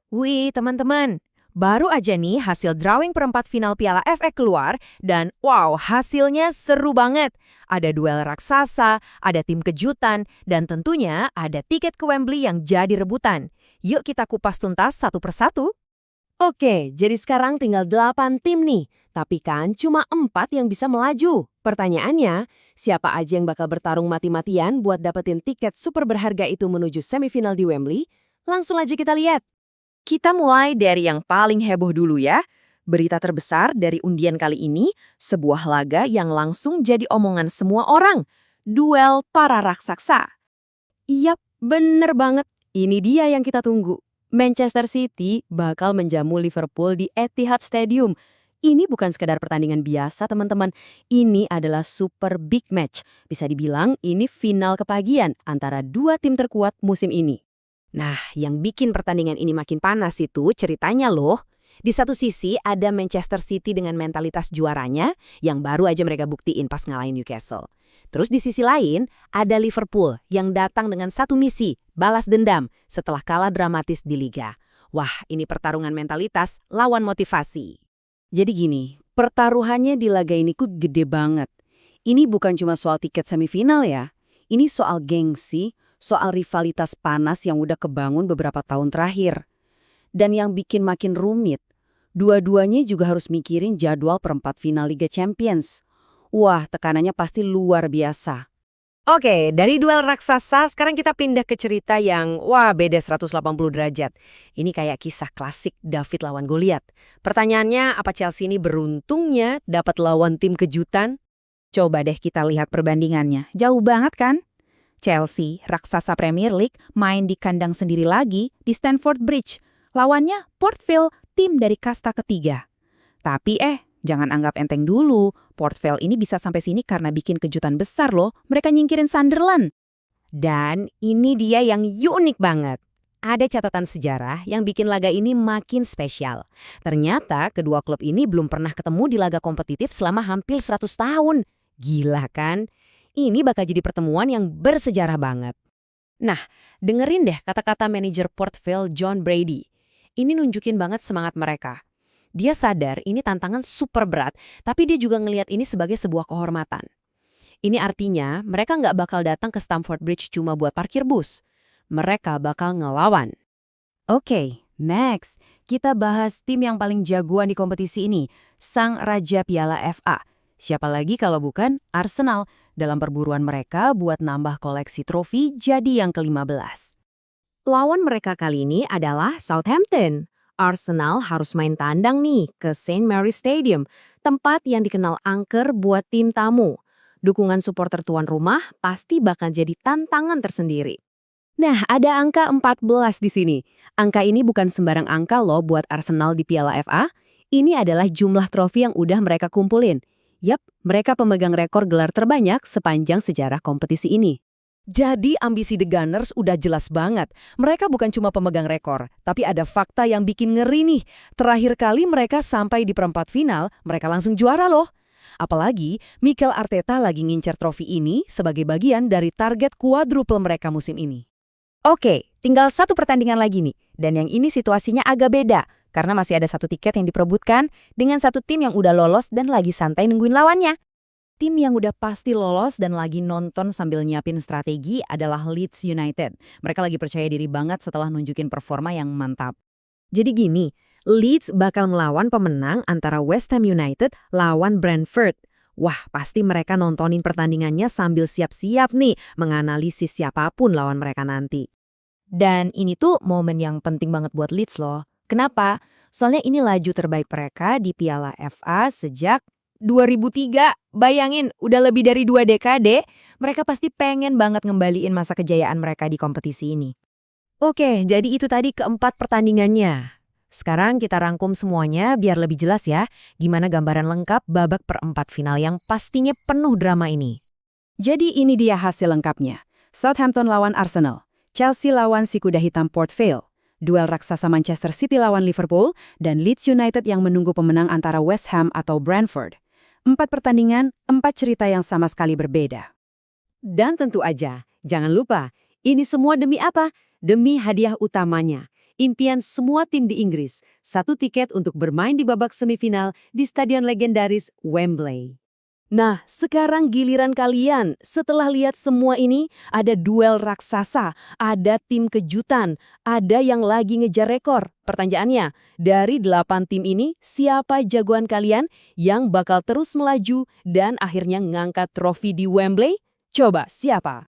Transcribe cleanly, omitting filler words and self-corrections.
Wih, teman-teman. Baru aja nih hasil drawing perempat final Piala FA keluar dan wow, hasilnya seru banget. Ada duel raksasa, ada tim kejutan, dan tentunya ada tiket ke Wembley yang jadi rebutan. Yuk kita kupas tuntas satu persatu. Oke, jadi sekarang tinggal 8 tim nih. Tapi kan cuma 4 yang bisa melaju. Pertanyaannya, siapa aja yang bakal bertarung mati-matian buat dapetin tiket super berharga itu menuju semifinal di Wembley? Langsung aja kita lihat. Kita mulai dari yang paling heboh dulu ya. Berita terbesar dari undian kali ini, sebuah laga yang langsung jadi omongan semua orang. Duel para raksasa. Yap, bener banget. Ini dia yang kita tunggu. Manchester City bakal menjamu Liverpool di Etihad Stadium. Ini bukan sekedar pertandingan biasa, teman-teman. Ini adalah super big match. Bisa dibilang ini final kepagian antara dua tim terkuat musim ini. Nah, yang bikin pertandingan ini makin panas itu ceritanya loh. Di satu sisi ada Manchester City dengan mentalitas juaranya yang baru aja mereka buktiin pas ngalahin Newcastle. Terus di sisi lain ada Liverpool yang datang dengan satu misi, balas dendam setelah kalah dramatis di Liga. Wah, ini pertarungan mentalitas lawan motivasi. Jadi gini, pertaruhannya di laga ini kok gede banget. Ini bukan cuma soal tiket semifinal ya. Ini soal gengsi, soal rivalitas panas yang udah kebangun beberapa tahun terakhir. Dan yang bikin makin rumit, dua-duanya juga harus mikirin jadwal perempat final Liga Champions. Wah, tekanannya pasti luar biasa. Oke, dari duel raksasa sekarang kita pindah ke cerita yang wah beda 180 derajat. Ini kayak kisah klasik David lawan Goliat. Pertanyaannya, apa Chelsea ini beruntungnya dapat lawan tim kejutan? Coba deh kita lihat perbandingannya. Jauh banget kan? Chelsea, raksasa Premier League, main di kandang sendiri lagi di Stamford Bridge. Lawannya Port Vale, tim dari kasta ketiga. Tapi jangan anggap enteng dulu. Port Vale ini bisa sampai sini karena bikin kejutan besar loh. Mereka nyingkirin Sunderland. Dan ini dia yang unik banget. Ada catatan sejarah yang bikin laga ini makin spesial. Ternyata kedua klub ini belum pernah ketemu di laga kompetitif selama hampir 100 tahun. Gila kan? Ini bakal jadi pertemuan yang bersejarah banget. Nah, dengerin deh kata-kata manajer Port Vale John Brady. Ini nunjukin banget semangat mereka. Dia sadar ini tantangan super berat, tapi dia juga ngelihat ini sebagai sebuah kehormatan. Ini artinya mereka nggak bakal datang ke Stamford Bridge cuma buat parkir bus. Mereka bakal ngelawan. Oke, next. Kita bahas tim yang paling jagoan di kompetisi ini. Sang Raja Piala FA. Siapa lagi kalau bukan Arsenal dalam perburuan mereka buat nambah koleksi trofi jadi yang ke-15. Lawan mereka kali ini adalah Southampton. Arsenal harus main tandang nih ke St. Mary's Stadium, tempat yang dikenal angker buat tim tamu. Dukungan supporter tuan rumah pasti bakal jadi tantangan tersendiri. Nah, ada angka 14 di sini. Angka ini bukan sembarang angka loh buat Arsenal di Piala FA. Ini adalah jumlah trofi yang udah mereka kumpulin. Yap, mereka pemegang rekor gelar terbanyak sepanjang sejarah kompetisi ini. Jadi ambisi The Gunners udah jelas banget. Mereka bukan cuma pemegang rekor, tapi ada fakta yang bikin ngeri nih. Terakhir kali mereka sampai di perempat final, mereka langsung juara loh. Apalagi, Mikel Arteta lagi ngincer trofi ini sebagai bagian dari target quadruple mereka musim ini. Oke, tinggal satu pertandingan lagi nih. Dan yang ini situasinya agak beda. Karena masih ada satu tiket yang diperebutkan dengan satu tim yang udah lolos dan lagi santai nungguin lawannya. Tim yang udah pasti lolos dan lagi nonton sambil nyiapin strategi adalah Leeds United. Mereka lagi percaya diri banget setelah nunjukin performa yang mantap. Jadi gini, Leeds bakal melawan pemenang antara West Ham United lawan Brentford. Wah, pasti mereka nontonin pertandingannya sambil siap-siap nih menganalisis siapapun lawan mereka nanti. Dan ini tuh momen yang penting banget buat Leeds loh. Kenapa? Soalnya ini laju terbaik mereka di Piala FA sejak 2003. Bayangin, udah lebih dari 2 dekade, mereka pasti pengen banget ngembaliin masa kejayaan mereka di kompetisi ini. Oke, jadi itu tadi keempat pertandingannya. Sekarang kita rangkum semuanya biar lebih jelas ya, gimana gambaran lengkap babak perempat final yang pastinya penuh drama ini. Jadi ini dia hasil lengkapnya. Southampton lawan Arsenal, Chelsea lawan si kuda hitam Port Vale, duel raksasa Manchester City lawan Liverpool, dan Leeds United yang menunggu pemenang antara West Ham atau Brentford. 4 pertandingan, 4 cerita yang sama sekali berbeda. Dan tentu aja, jangan lupa, ini semua demi apa? Demi hadiah utamanya, Impian semua tim di Inggris, satu tiket untuk bermain di babak semifinal di stadion legendaris Wembley. Nah, sekarang giliran kalian. Setelah lihat semua ini, ada duel raksasa, ada tim kejutan, ada yang lagi ngejar rekor. Pertanyaannya, dari 8 tim ini, siapa jagoan kalian yang bakal terus melaju dan akhirnya ngangkat trofi di Wembley? Coba, siapa?